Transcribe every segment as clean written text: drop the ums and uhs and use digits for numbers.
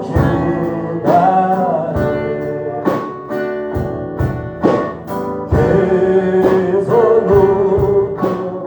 Entrego o corpo.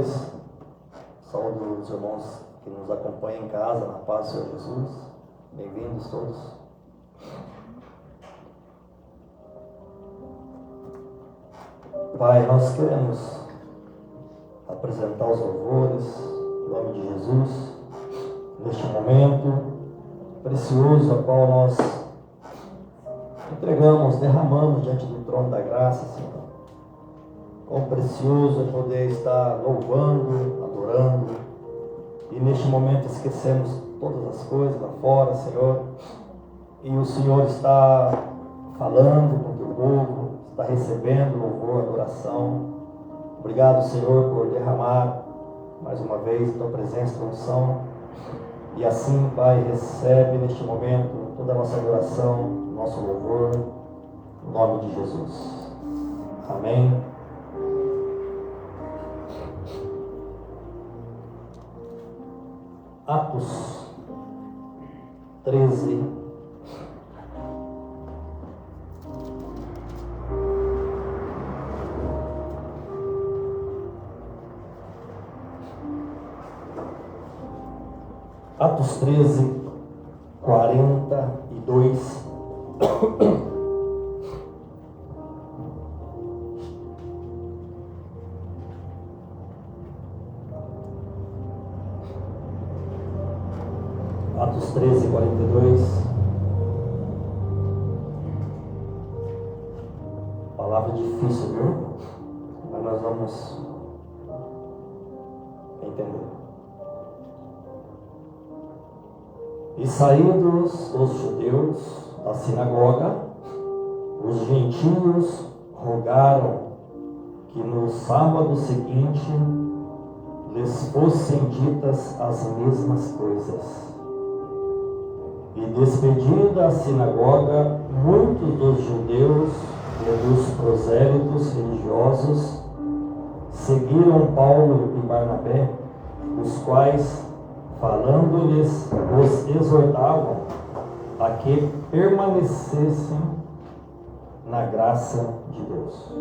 pastores, saúdo os irmãos que nos acompanham em casa, na paz do Senhor Jesus. Bem-vindos todos. Pai, nós queremos apresentar os louvores, em nome de Jesus, neste momento precioso, a qual nós entregamos, derramamos diante do trono da graça, Senhor. Quão precioso é poder estar louvando, adorando, e neste momento esquecemos todas as coisas lá fora, Senhor, e o Senhor está falando com o teu povo, está recebendo louvor, adoração. Obrigado, Senhor, por derramar mais uma vez a tua presença, tua unção, e assim, Pai, recebe neste momento toda a nossa adoração, nosso louvor, em nome de Jesus. Amém. Atos 13. Atos 13, 42. Atos 13, 42. Palavra difícil, viu? Mas nós vamos entender. E saídos os judeus da sinagoga, os gentios rogaram que no sábado seguinte lhes fossem ditas as mesmas coisas. E despedida a sinagoga, muitos dos judeus e dos prosélitos religiosos seguiram Paulo e Barnabé, os quais, falando-lhes, os exortavam a que permanecessem na graça de Deus.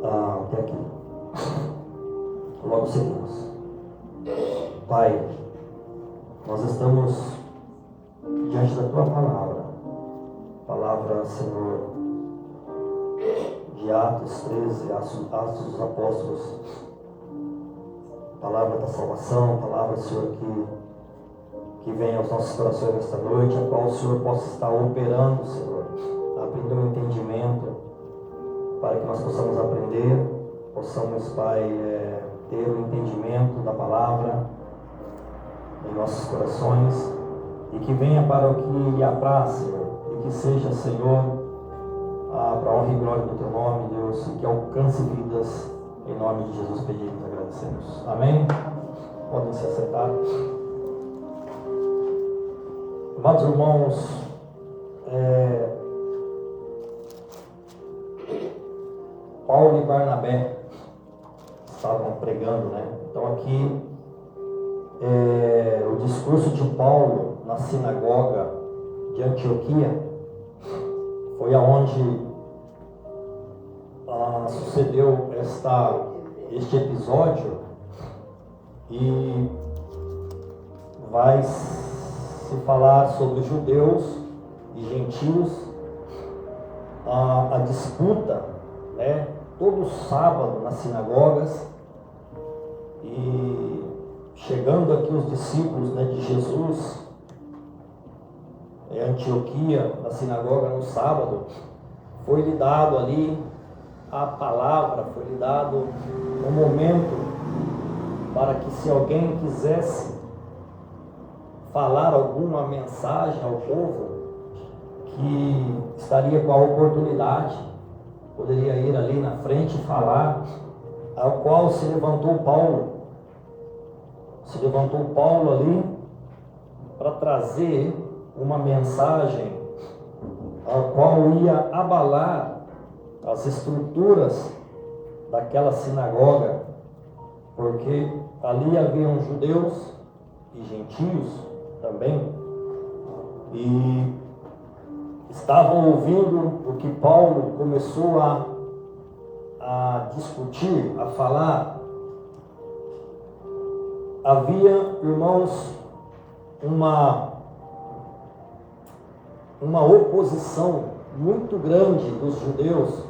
Até aqui. Logo seguimos. Pai, nós estamos diante da tua palavra, Senhor, de Atos 13, Atos dos Apóstolos, palavra da salvação, palavra, Senhor, que vem aos nossos corações nesta noite, a qual o Senhor possa estar operando, Senhor, abrindo um entendimento, para que nós possamos aprender, possamos, Pai, ter o entendimento da palavra em nossos corações, e que venha para o que lhe apraz, Senhor, e que seja, Senhor, para a honra e glória do teu nome, Deus, e que alcance vidas, em nome de Jesus pedimos e agradecemos. Amém? Podem se assentar. Amados irmãos, Paulo e Barnabé estavam pregando, né? Então aqui o discurso de Paulo na sinagoga de Antioquia foi aonde sucedeu este episódio, e vai se falar sobre judeus e gentios, a disputa, né, todo sábado nas sinagogas, e chegando aqui os discípulos, né, de Jesus em Antioquia, na sinagoga no sábado, foi-lhe dado ali a palavra, foi-lhe dado um momento para que, se alguém quisesse falar alguma mensagem ao povo, que estaria com a oportunidade, poderia ir ali na frente e falar, ao qual se levantou Paulo ali para trazer uma mensagem a qual ia abalar as estruturas daquela sinagoga, porque ali haviam judeus e gentios também, e estavam ouvindo o que Paulo começou a a discutir, a falar, havia, irmãos, uma oposição muito grande dos judeus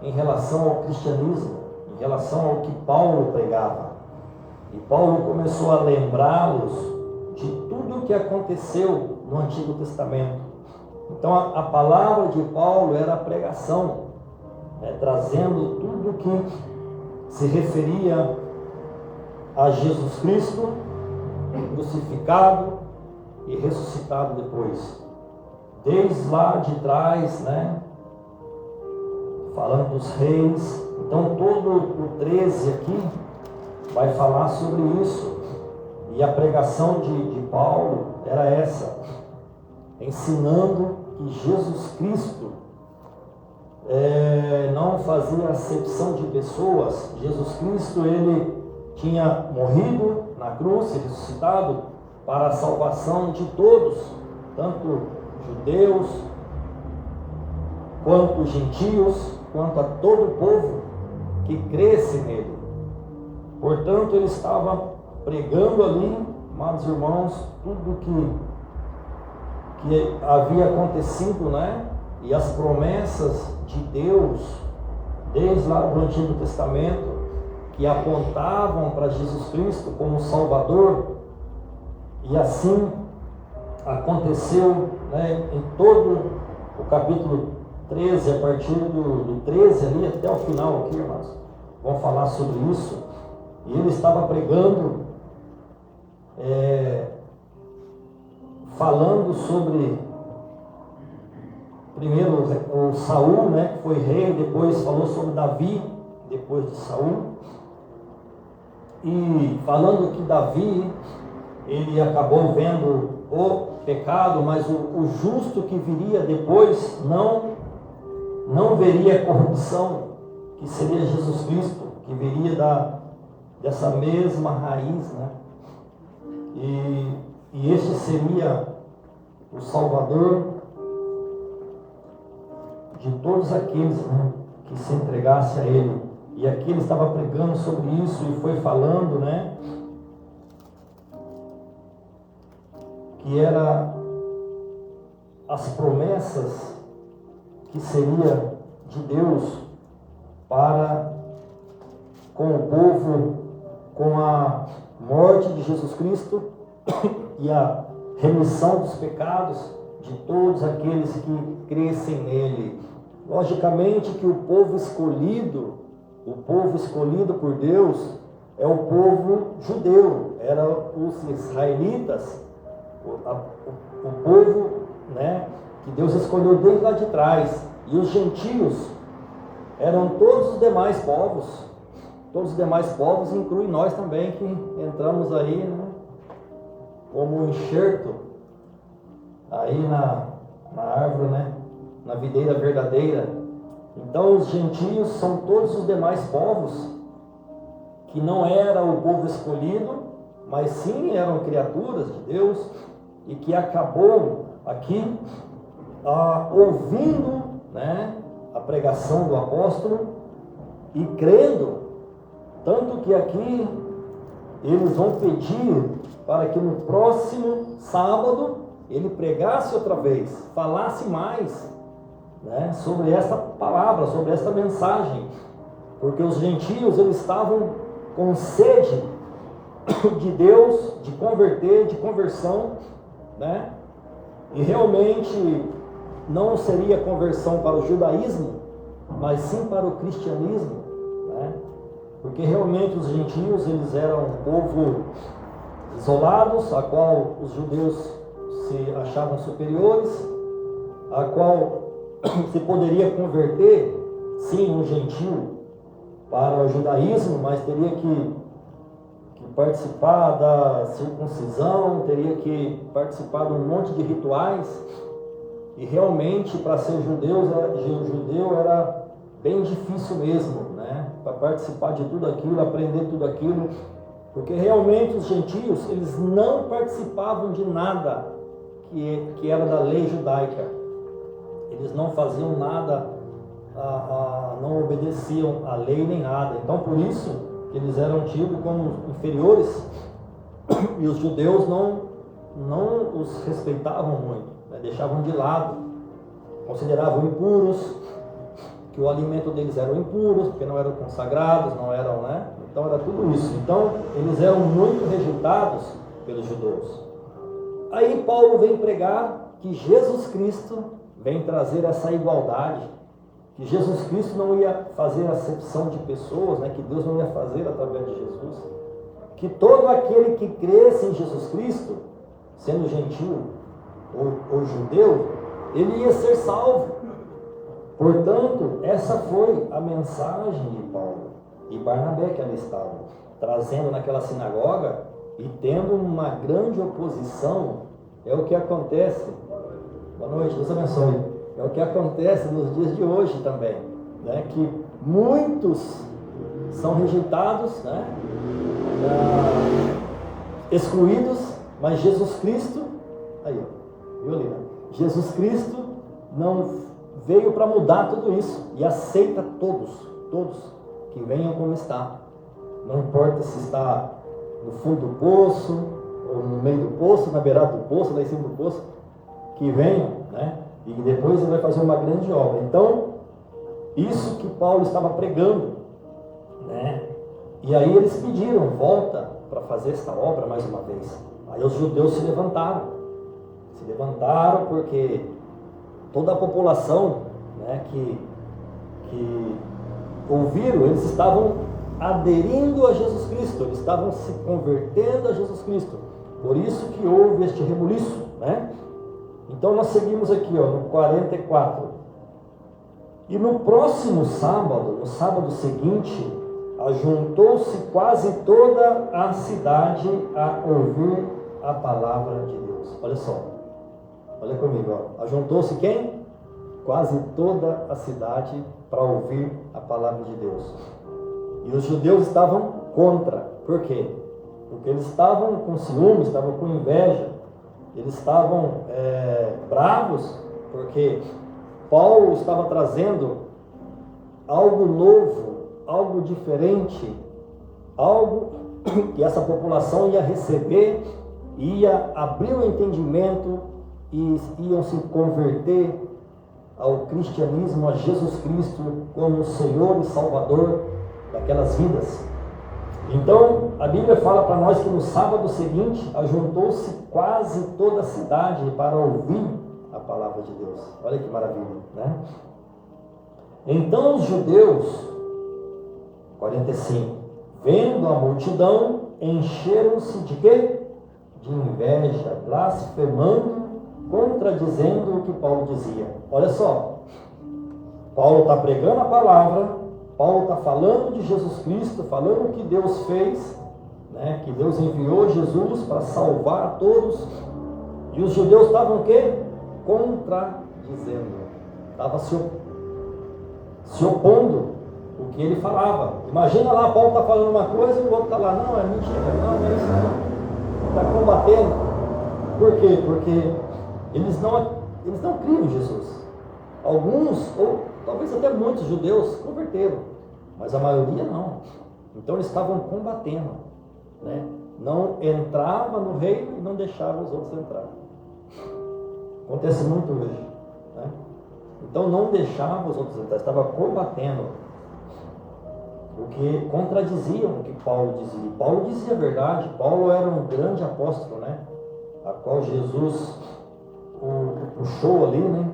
em relação ao cristianismo, em relação ao que Paulo pregava. E Paulo começou a lembrá-los de tudo o que aconteceu no Antigo Testamento. Então a palavra de Paulo era a pregação, trazendo tudo que se referia a Jesus Cristo, crucificado e ressuscitado depois. Desde lá de trás, falando dos reis. Então todo o 13 aqui vai falar sobre isso. E a pregação de Paulo era essa, ensinando que Jesus Cristo não fazia acepção de pessoas. Jesus Cristo, ele tinha morrido na cruz e ressuscitado para a salvação de todos, tanto judeus, quanto gentios, quanto a todo o povo que cresce nele. Portanto, ele estava pregando ali, amados irmãos, tudo que havia acontecido, e as promessas de Deus, desde lá do Antigo Testamento, que apontavam para Jesus Cristo como Salvador. E assim aconteceu, em todo o capítulo 13, a partir do 13 ali até o final aqui, irmãos, vão falar sobre isso. E ele estava pregando, falando sobre, primeiro o Saul, que foi rei, depois falou sobre Davi, depois de Saul. E falando que Davi, ele acabou vendo o pecado, mas o justo que viria depois não veria corrupção, que seria Jesus Cristo, que viria dessa mesma raiz, E este seria o Salvador de todos aqueles, que se entregasse a Ele. E aqui ele estava pregando sobre isso e foi falando, que era as promessas que seria de Deus para com o povo, com a morte de Jesus Cristo e a remissão dos pecados de todos aqueles que crescem nele. Logicamente que o povo escolhido por Deus é o povo judeu, eram os israelitas, o povo, que Deus escolheu desde lá de trás. E os gentios eram todos os demais povos. Todos os demais povos, incluem nós também, que entramos aí, como um enxerto aí na árvore, na videira verdadeira. Então os gentios são todos os demais povos que não era o povo escolhido, mas sim eram criaturas de Deus, e que acabou aqui ouvindo, a pregação do apóstolo e crendo, tanto que aqui eles vão pedir para que no próximo sábado ele pregasse outra vez, falasse mais, sobre esta palavra, sobre esta mensagem, porque os gentios, eles estavam com sede de Deus, de converter, de conversão, e realmente não seria conversão para o judaísmo, mas sim para o cristianismo, porque realmente os gentios, eles eram um povo isolados, a qual os judeus se achavam superiores, a qual se poderia converter, sim, um gentio para o judaísmo, mas teria que participar da circuncisão, teria que participar de um monte de rituais. E realmente, para ser judeu era bem difícil mesmo, para participar de tudo aquilo, aprender tudo aquilo, porque realmente os gentios, eles não participavam de nada que era da lei judaica. Eles não faziam nada não obedeciam à lei nem nada. Então, por isso que eles eram tidos como inferiores e os judeus não os respeitavam muito, né? Deixavam de lado, consideravam impuros, que o alimento deles eram impuros, porque não eram consagrados, não eram, né? Então era tudo isso. Então eles eram muito rejeitados pelos judeus. Aí Paulo vem pregar que Jesus Cristo vem trazer essa igualdade, que Jesus Cristo não ia fazer acepção de pessoas, né? Que Deus não ia fazer através de Jesus, que todo aquele que cresce em Jesus Cristo, sendo gentil ou judeu, ele ia ser salvo. Portanto, essa foi a mensagem de Paulo e Barnabé que ali estavam, trazendo naquela sinagoga e tendo uma grande oposição. É o que acontece, boa noite, Deus abençoe, é o que acontece nos dias de hoje também, né? Que muitos são rejeitados, né? Excluídos, mas Jesus Cristo, aí ó, viu ali, né? Jesus Cristo não veio para mudar tudo isso e aceita todos que venham como está, não importa se está no fundo do poço, ou no meio do poço, na beirada do poço, lá em cima do poço, que venham, né? E depois ele vai fazer uma grande obra. Então, isso que Paulo estava pregando, né? E aí eles pediram volta para fazer esta obra mais uma vez. Aí os judeus se levantaram porque toda a população, né, que ouviram, eles estavam aderindo a Jesus Cristo, eles estavam se convertendo a Jesus Cristo. Por isso que houve este rebuliço, né? Então nós seguimos aqui, ó, no 44. E no próximo sábado, no sábado seguinte, ajuntou-se quase toda a cidade a ouvir a palavra de Deus. Olha só, olha comigo, ó. Ajuntou-se quem? Quase toda a cidade para ouvir a palavra de Deus. E os judeus estavam contra. Por quê? Porque eles estavam com ciúmes, estavam com inveja, eles estavam bravos, porque Paulo estava trazendo algo novo, algo diferente, algo que essa população ia receber, ia abrir o entendimento e iam se converter ao cristianismo, a Jesus Cristo como Senhor e Salvador daquelas vidas. Então, a Bíblia fala para nós que no sábado seguinte, ajuntou-se quase toda a cidade para ouvir a palavra de Deus. Olha que maravilha, né? Então os judeus, 45, vendo a multidão, encheram-se de quê? De inveja, blasfemando, contradizendo o que Paulo dizia. Olha só, Paulo está pregando a palavra, Paulo está falando de Jesus Cristo, falando o que Deus fez, né? Que Deus enviou Jesus para salvar a todos, e os judeus estavam o quê? Contradizendo, estavam se opondo o que ele falava. Imagina lá, Paulo está falando uma coisa e o outro está lá, não, é mentira, não é isso não, está combatendo. Por quê? Porque eles não criam em Jesus. Alguns, ou talvez até muitos judeus converteram, mas a maioria não. Então eles estavam combatendo, né? Não entrava no reino e não deixava os outros entrar. Acontece muito hoje, né? Então não deixava os outros entrar, estava combatendo, o que contradiziam o que Paulo dizia. Paulo dizia a verdade. Paulo era um grande apóstolo, né? A qual Jesus o puxou ali, né?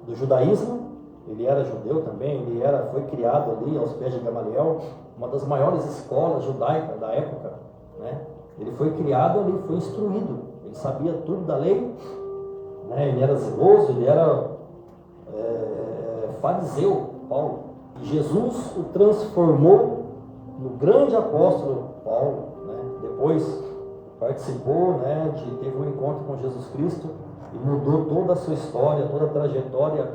Do judaísmo. Ele era judeu também, foi criado ali aos pés de Gamaliel, uma das maiores escolas judaicas da época, né? Ele foi criado ali, foi instruído, ele sabia tudo da lei, né? Ele era zeloso, ele era fariseu, Paulo. E Jesus o transformou no grande apóstolo Paulo, né? Depois participou, né? Teve um encontro com Jesus Cristo e mudou toda a sua história, toda a trajetória.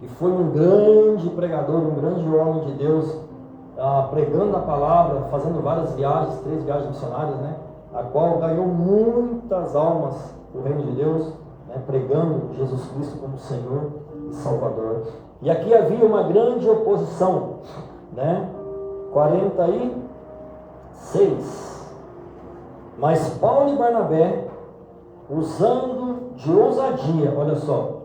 E foi um grande pregador, um grande homem de Deus, pregando a palavra, fazendo várias viagens, 3 viagens missionárias, né? A qual ganhou muitas almas o reino de Deus, né? Pregando Jesus Cristo como Senhor e Salvador. E aqui havia uma grande oposição, né? 46. Mas Paulo e Barnabé, usando de ousadia, olha só,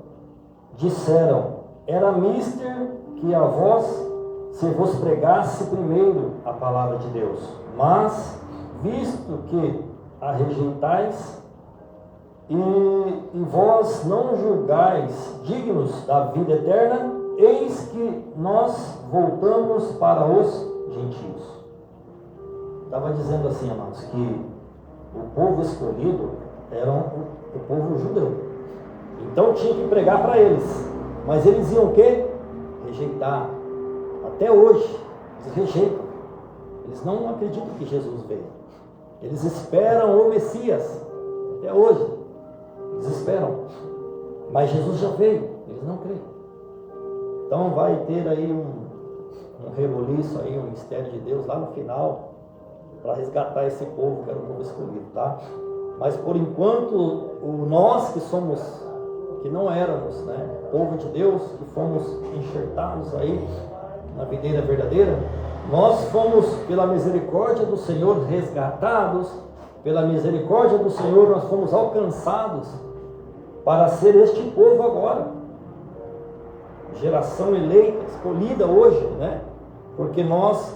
disseram: era mister que a vós se vos pregasse primeiro a palavra de Deus, mas visto que a rejeitais e vós não julgais dignos da vida eterna, eis que nós voltamos para os gentios. Estava dizendo assim, amados, que o povo escolhido era o povo judeu. Então tinha que pregar para eles. Mas eles iam o quê? Rejeitar. Até hoje, eles rejeitam. Eles não acreditam que Jesus veio. Eles esperam o Messias. Até hoje. Eles esperam. Mas Jesus já veio. Eles não creem. Então vai ter aí um rebuliço aí, um mistério de Deus lá no final, para resgatar esse povo que era o povo escolhido, tá? Mas por enquanto, nós que não éramos, né, povo de Deus, que fomos enxertados aí na videira verdadeira, nós fomos, pela misericórdia do Senhor, resgatados, pela misericórdia do Senhor, nós fomos alcançados para ser este povo agora, geração eleita, escolhida hoje, né? Porque nós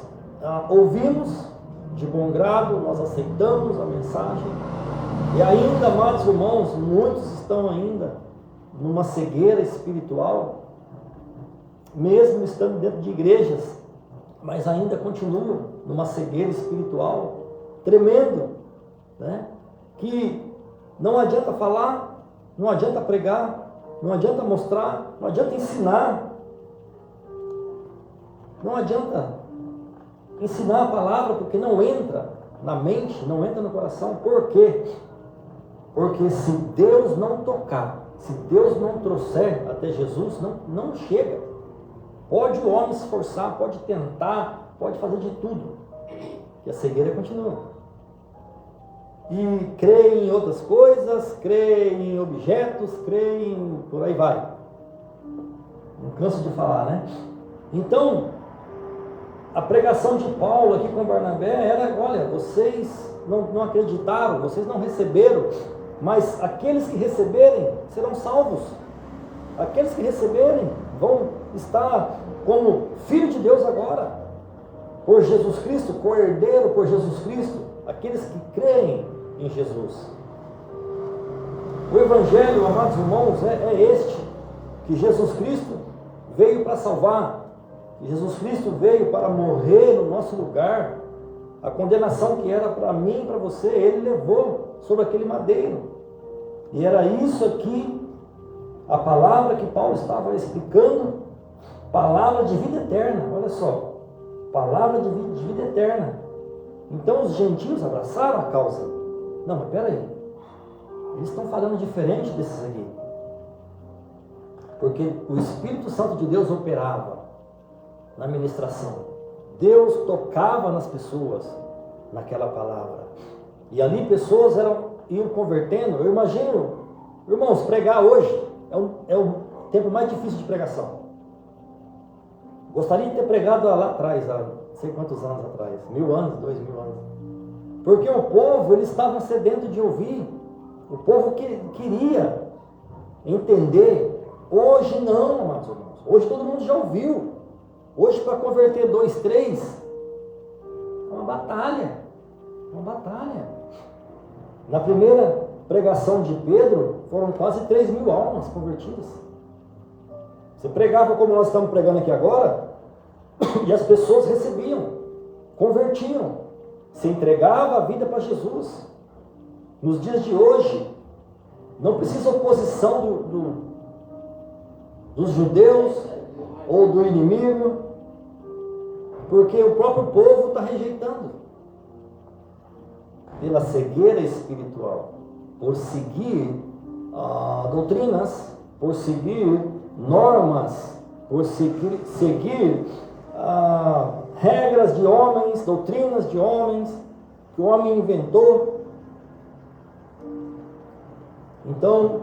ouvimos de bom grado, nós aceitamos a mensagem, e ainda, amados irmãos, muitos estão ainda numa cegueira espiritual, mesmo estando dentro de igrejas, mas ainda continuam numa cegueira espiritual tremendo, né? Que não adianta falar, não adianta pregar, não adianta mostrar, não adianta ensinar, não adianta ensinar a palavra, porque não entra na mente, não entra no coração. Por quê? Porque se Deus não tocar, se Deus não trouxer até Jesus, não chega. Pode o homem se esforçar, pode tentar, pode fazer de tudo, que a cegueira continua. E crê em outras coisas, crê em objetos, crê em... por aí vai. Não canso de falar, né? Então, a pregação de Paulo aqui com Barnabé era: olha, vocês não acreditaram, vocês não receberam, mas aqueles que receberem serão salvos. Aqueles que receberem vão estar como filho de Deus agora, por Jesus Cristo, co-herdeiro por Jesus Cristo, aqueles que creem em Jesus. O Evangelho, amados irmãos, é este, que Jesus Cristo veio para salvar, que Jesus Cristo veio para morrer no nosso lugar. A condenação que era para mim e para você, Ele levou sobre aquele madeiro. E era isso aqui, a palavra que Paulo estava explicando, palavra de vida eterna. Olha só, palavra de vida eterna. Então os gentios abraçaram a causa. Não, mas peraí, eles estão falando diferente desses aqui, porque o Espírito Santo de Deus operava na ministração. Deus tocava nas pessoas naquela palavra, e ali pessoas iam convertendo. Eu imagino, irmãos, pregar hoje é o tempo mais difícil de pregação. Gostaria de ter pregado lá atrás, há não sei quantos anos atrás, 1000 anos, 2000 anos, porque o povo, eles estavam sedento de ouvir, o povo que queria entender. Hoje não, amados irmãos, hoje todo mundo já ouviu. Hoje, para converter 2, 3, é uma batalha. Na primeira pregação de Pedro, foram quase 3.000 almas convertidas. Você pregava como nós estamos pregando aqui agora, e as pessoas recebiam, convertiam, se entregava a vida para Jesus. Nos dias de hoje, não precisa oposição dos judeus ou do inimigo, porque o próprio povo está rejeitando, pela cegueira espiritual, por seguir doutrinas, por seguir normas, por seguir regras de homens, doutrinas de homens, que o homem inventou. Então,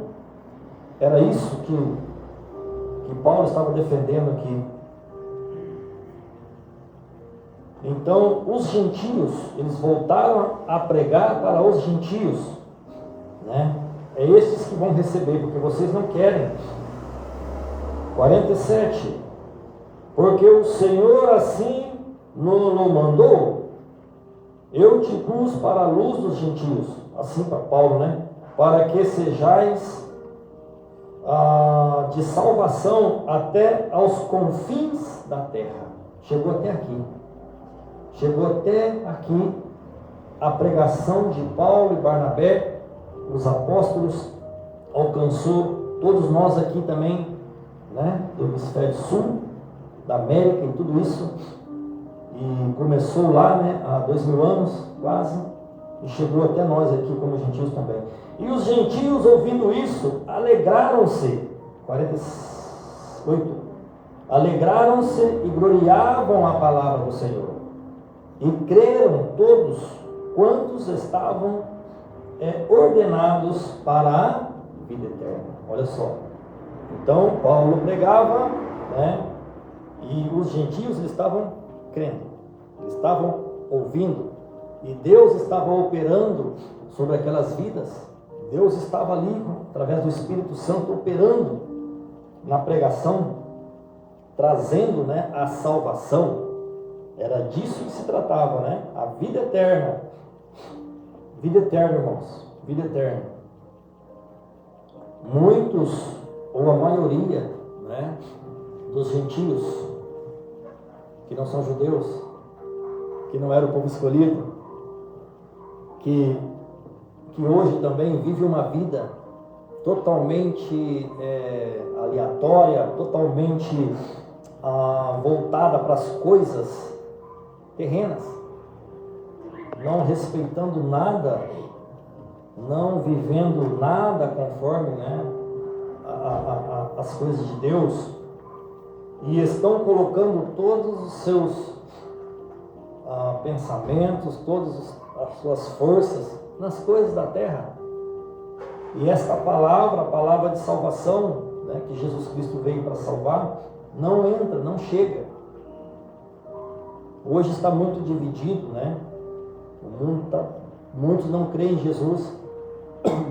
era isso que que Paulo estava defendendo aqui. Então, os gentios, eles voltaram a pregar para os gentios, né? É estes que vão receber, porque vocês não querem. 47. Porque o Senhor assim nos mandou, eu te pus para a luz dos gentios, assim para Paulo, né? Para que sejais de salvação até aos confins da terra. Chegou até aqui. Chegou até aqui a pregação de Paulo e Barnabé, os apóstolos, alcançou todos nós aqui também, né, do hemisfério sul, da América e tudo isso, e começou lá, né, há 2000 anos quase, e chegou até nós aqui como gentios também. E os gentios, ouvindo isso, alegraram-se. 48. Alegraram-se e gloriavam a palavra do Senhor. E creram todos quantos estavam ordenados para a vida eterna. Olha só. Então, Paulo pregava, né? E os gentios eles estavam crendo, eles estavam ouvindo, e Deus estava operando sobre aquelas vidas. Deus estava ali, através do Espírito Santo, operando na pregação, trazendo, né, a salvação. Era disso que se tratava, né? A vida eterna. Vida eterna, irmãos. Vida eterna. Muitos, ou a maioria, né, dos gentios, que não são judeus, que não era o povo escolhido, que hoje também vive uma vida totalmente aleatória, totalmente voltada para as coisas terrenas, não respeitando nada, não vivendo nada conforme, né, as coisas de Deus, e estão colocando todos os seus pensamentos, todas as suas forças nas coisas da terra. E esta palavra, a palavra de salvação, né, que Jesus Cristo veio para salvar, não entra, não chega. Hoje está muito dividido, né? O mundo muitos não creem em Jesus,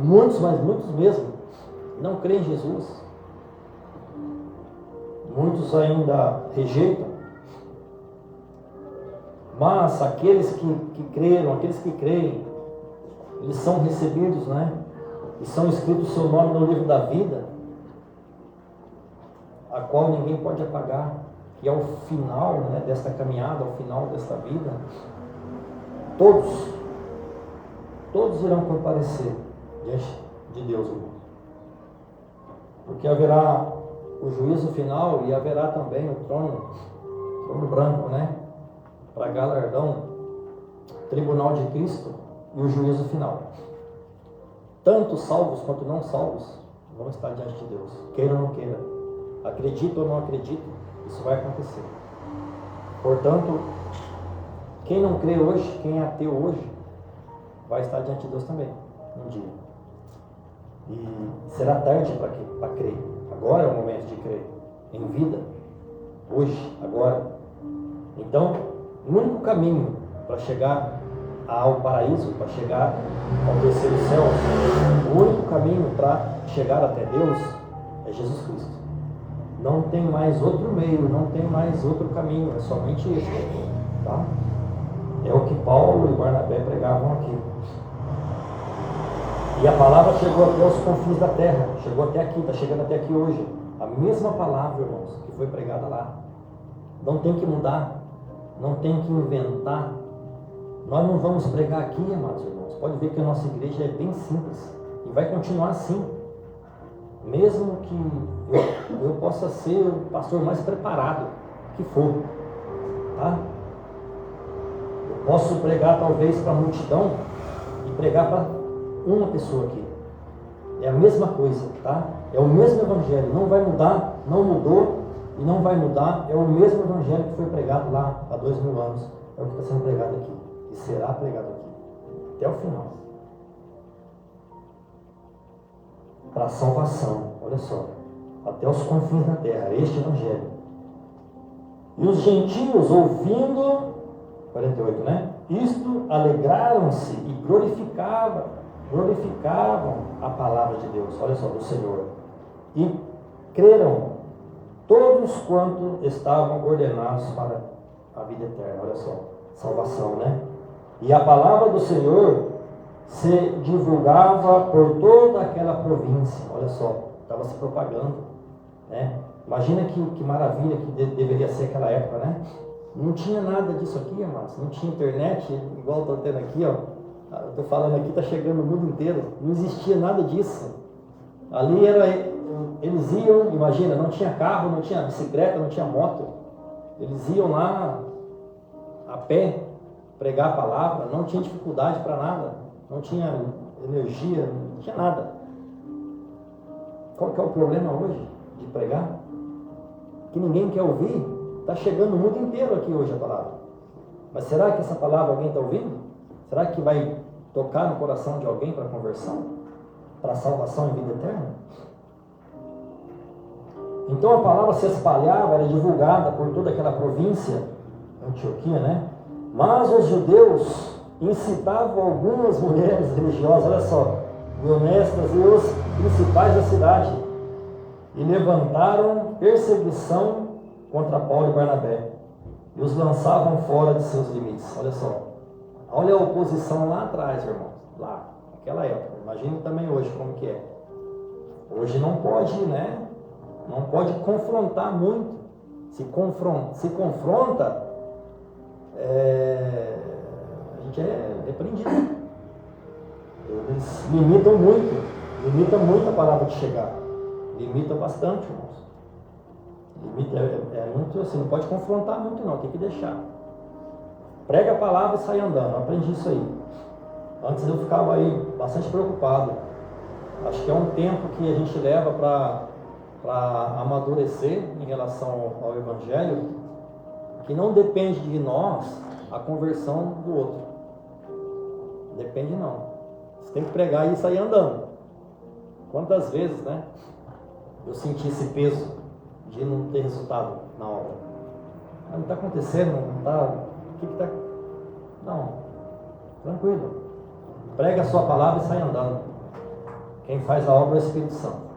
muitos, mas muitos mesmo, não creem em Jesus. Muitos ainda rejeitam. Mas aqueles que creram, aqueles que creem, eles são recebidos, né? E são escritos o seu nome no livro da vida, a qual ninguém pode apagar, que ao final, né, desta caminhada, ao final desta vida, todos irão comparecer diante de Deus, irmão. Porque haverá o juízo final e haverá também o trono branco, né? Para galardão, tribunal de Cristo e o juízo final. Tanto salvos quanto não salvos vão estar diante de Deus, queira ou não queira, acredita ou não acredita, isso vai acontecer. Portanto, quem não crê hoje, quem é ateu hoje, vai estar diante de Deus também, um dia. E será tarde para crer. Agora é o momento de crer, em vida, hoje, agora. Então, o único caminho para chegar ao paraíso, para chegar ao terceiro céu, o único caminho para chegar até Deus é Jesus Cristo. Não tem mais outro meio, não tem mais outro caminho, é somente esse, tá? É o que Paulo e Barnabé pregavam aqui. E a palavra chegou até os confins da terra, chegou até aqui, está chegando até aqui hoje. A mesma palavra, irmãos, que foi pregada lá. Não tem que mudar, não tem que inventar. Nós não vamos pregar aqui, amados irmãos. Pode ver que a nossa igreja é bem simples e vai continuar assim. Mesmo que eu possa ser o pastor mais preparado que for, tá? Eu posso pregar talvez para a multidão e pregar para uma pessoa aqui. É a mesma coisa, tá? É o mesmo evangelho, não vai mudar, não mudou e não vai mudar. É o mesmo evangelho que foi pregado lá há 2000 anos. É o que está sendo pregado aqui e será pregado aqui até o final, para a salvação. Olha só, até os confins da terra, este evangelho. E os gentios, ouvindo, 48, né? Isto, alegraram-se e glorificavam a palavra de Deus, olha só, do Senhor. E creram todos quanto estavam ordenados para a vida eterna, olha só, salvação, né? E a palavra do Senhor se divulgava por toda aquela província, olha só, estava se propagando, né? Imagina que maravilha que deveria ser aquela época, né? Não tinha nada disso aqui, irmãos, não tinha internet, igual estou tendo aqui, ó. Eu estou falando aqui, está chegando o mundo inteiro, não existia nada disso. Ali eles iam, imagina, não tinha carro, não tinha bicicleta, não tinha moto, eles iam lá a pé pregar a palavra, não tinha dificuldade para nada, não tinha energia, não tinha nada. Qual que é o problema hoje de pregar? Que ninguém quer ouvir. Está chegando o mundo inteiro aqui hoje a palavra. Mas será que essa palavra alguém está ouvindo? Será que vai tocar no coração de alguém para conversão? Para salvação e vida eterna? Então a palavra se espalhava, era divulgada por toda aquela província, Antioquia, né? Mas os judeus incitavam algumas mulheres religiosas, olha só, honestas, e os principais da cidade, e levantaram perseguição contra Paulo e Barnabé, e os lançavam fora de seus limites. Olha só, olha a oposição lá atrás, irmãos, lá, naquela época. Imagine também hoje como que é. Hoje não pode, né? Não pode confrontar muito. Se confronta, a gente é repreendido. Eles limitam muito a palavra de chegar. Limita bastante, irmãos. Limita, muito assim, não pode confrontar muito não, tem que deixar. Prega a palavra e sai andando, eu aprendi isso aí. Antes eu ficava aí bastante preocupado. Acho que é um tempo que a gente leva para amadurecer em relação ao Evangelho, que não depende de nós a conversão do outro. Depende não. Você tem que pregar e sair andando. Quantas vezes, né? Eu senti esse peso de não ter resultado na obra. Não está acontecendo, não está. O que está? Não, tranquilo. Prega a sua palavra e sai andando. Quem faz a obra é o Espírito Santo.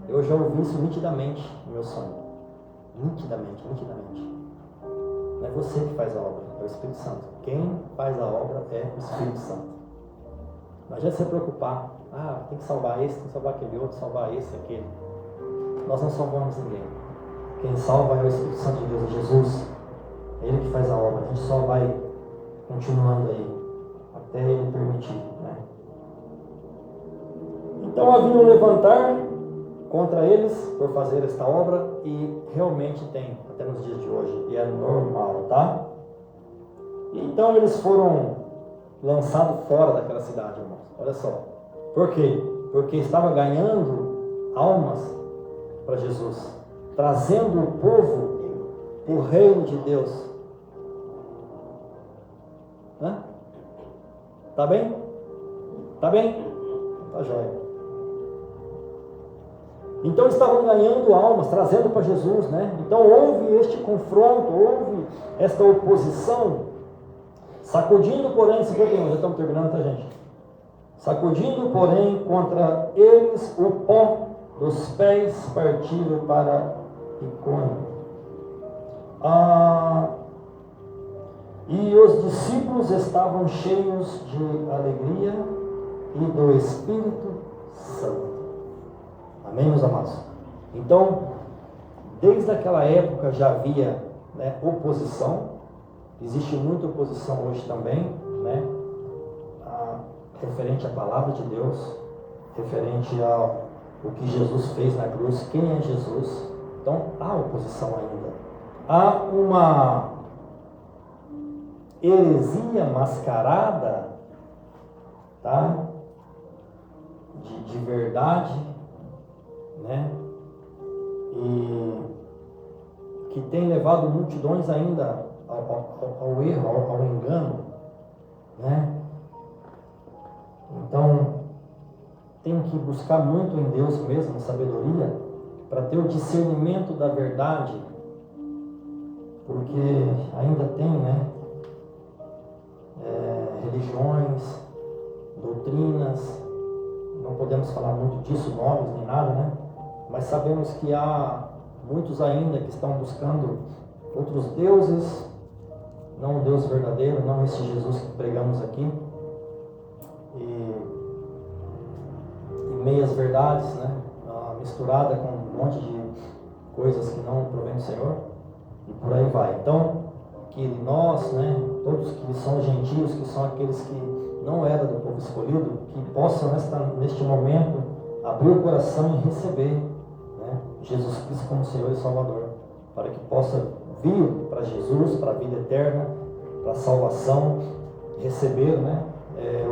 Eu já ouvi isso nitidamente no meu sonho. Nitidamente. Não é você que faz a obra, é o Espírito Santo. Quem faz a obra é o Espírito Santo. Não adianta você preocupar. Tem que salvar esse, tem que salvar aquele outro, salvar esse, aquele. Nós não salvamos ninguém. Quem salva é o Espírito Santo de Deus, é Jesus. É Ele que faz a obra. A gente só vai continuando aí, até Ele permitir, né? Então haviam levantar contra eles por fazer esta obra, e realmente tem, até nos dias de hoje, e é normal, tá? Então eles foram lançados fora daquela cidade, irmãos. Olha só. Por quê? Porque estava ganhando almas para Jesus, trazendo o povo o reino de Deus. Tá bem? Tá bem? Tá jóia. Então estavam ganhando almas, trazendo para Jesus, né? Então houve este confronto, houve esta oposição, sacudindo, porém, 51, já estamos terminando, tá, gente? Sacudindo, porém, contra eles o pó dos pés, partiram para Icônio. E os discípulos estavam cheios de alegria e do Espírito Santo. Amém, meus amados? Então, desde aquela época já havia, né, oposição. Existe muita oposição hoje também, né? Referente à palavra de Deus, referente ao que Jesus fez na cruz, quem é Jesus. Então há oposição ainda. Há uma heresia mascarada, tá? De verdade, né? E que tem levado multidões ainda ao erro, ao engano, né? Então tem que buscar muito em Deus mesmo, sabedoria, para ter o discernimento da verdade, porque ainda tem, né, religiões, doutrinas, não podemos falar muito disso, nomes nem nada, né? Mas sabemos que há muitos ainda que estão buscando outros deuses, não o Deus verdadeiro, não esse Jesus que pregamos aqui, e meias verdades, né? Misturada com um monte de coisas que não provém do Senhor, e por aí vai. Então, que nós, né, todos que são gentios, que são aqueles que não eram do povo escolhido, que possam neste momento abrir o coração e receber, né, Jesus Cristo como Senhor e Salvador, para que possa vir para Jesus, para a vida eterna, para a salvação, receber, né,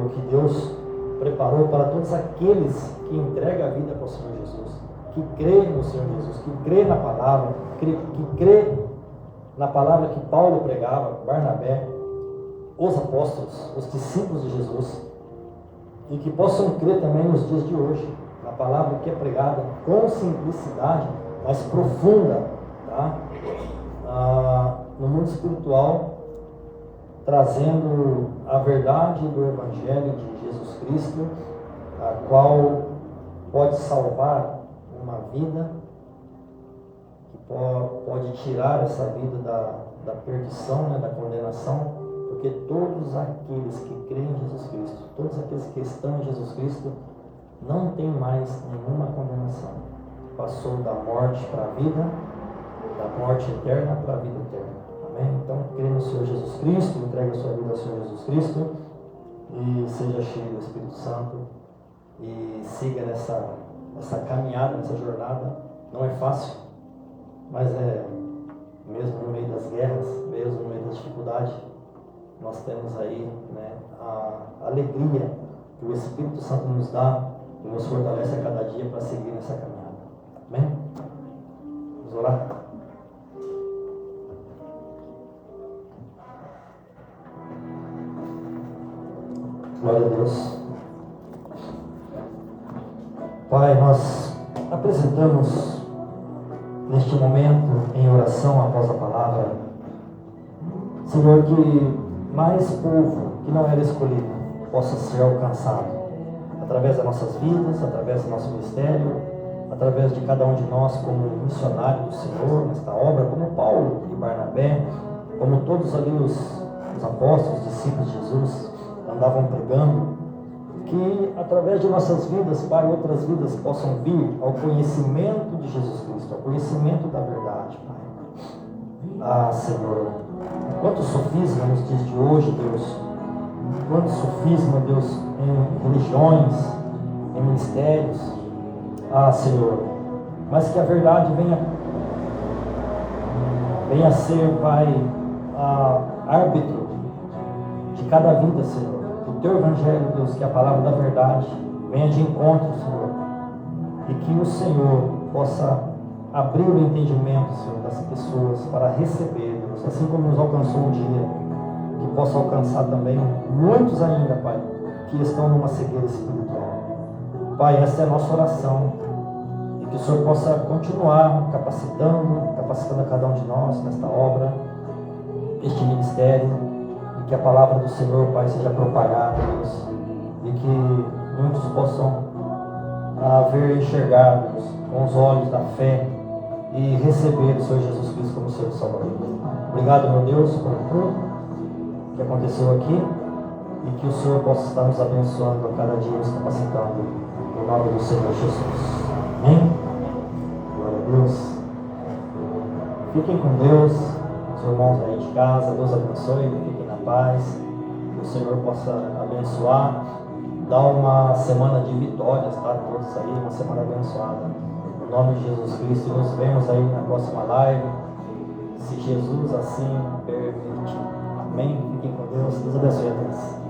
o que Deus preparou para todos aqueles que entregam a vida para o Senhor Jesus, que crê no Senhor Jesus, que crê na palavra, que crê na palavra que Paulo pregava, Barnabé, os apóstolos, os discípulos de Jesus, e que possam crer também nos dias de hoje, na palavra que é pregada com simplicidade, mas profunda, tá? No mundo espiritual, trazendo a verdade do Evangelho de Jesus Cristo, a qual pode salvar uma vida, que pode tirar essa vida da perdição, né, da condenação, porque todos aqueles que creem em Jesus Cristo, todos aqueles que estão em Jesus Cristo, não tem mais nenhuma condenação. Passou da morte para a vida, da morte eterna para a vida eterna. Amém? Então, crê no Senhor Jesus Cristo, entregue a sua vida ao Senhor Jesus Cristo e seja cheio do Espírito Santo e siga nessa caminhada, nessa jornada. Não é fácil, mas mesmo no meio das guerras, mesmo no meio das dificuldades, nós temos aí, né, a alegria que o Espírito Santo nos dá e nos fortalece a cada dia para seguir nessa caminhada. Amém? Vamos orar? Glória a Deus. Pai, nós apresentamos neste momento em oração após a palavra, Senhor, que mais povo que não era escolhido possa ser alcançado através das nossas vidas, através do nosso ministério, através de cada um de nós como missionário do Senhor nesta obra, como Paulo e Barnabé, como todos ali os apóstolos, discípulos de Jesus andavam pregando, que através de nossas vidas, Pai, outras vidas possam vir ao conhecimento de Jesus Cristo, ao conhecimento da verdade, Pai. Senhor, quanto sofisma nos dias de hoje, Deus, quanto sofisma, Deus, em religiões, em ministérios, Senhor, mas que a verdade venha a ser, Pai, árbitro de cada vida, Senhor. O Teu Evangelho, Deus, que é a palavra da verdade, venha de encontro, Senhor, e que o Senhor possa abrir o entendimento, Senhor, das pessoas para receber, Deus, assim como nos alcançou um dia, que possa alcançar também muitos ainda, Pai, que estão numa cegueira espiritual. Pai, essa é a nossa oração, e que o Senhor possa continuar capacitando a cada um de nós nesta obra, este ministério, que a palavra do Senhor, Pai, seja propagada, Deus, e que muitos possam ver e enxergar, Deus, com os olhos da fé e receber o Senhor Jesus Cristo como Senhor e Salvador. Obrigado, meu Deus, por tudo que aconteceu aqui e que o Senhor possa estar nos abençoando a cada dia, nos capacitando, no nome do Senhor Jesus. Amém? Glória a Deus. Fiquem com Deus, os irmãos aí de casa, Deus abençoe, fiquem na paz, que o Senhor possa abençoar, dar uma semana de vitórias, tá? Todos aí, uma semana abençoada, no nome de Jesus Cristo, e nos vemos aí na próxima live, se Jesus assim permitir. Amém? Fiquem com Deus, Deus abençoe a todos.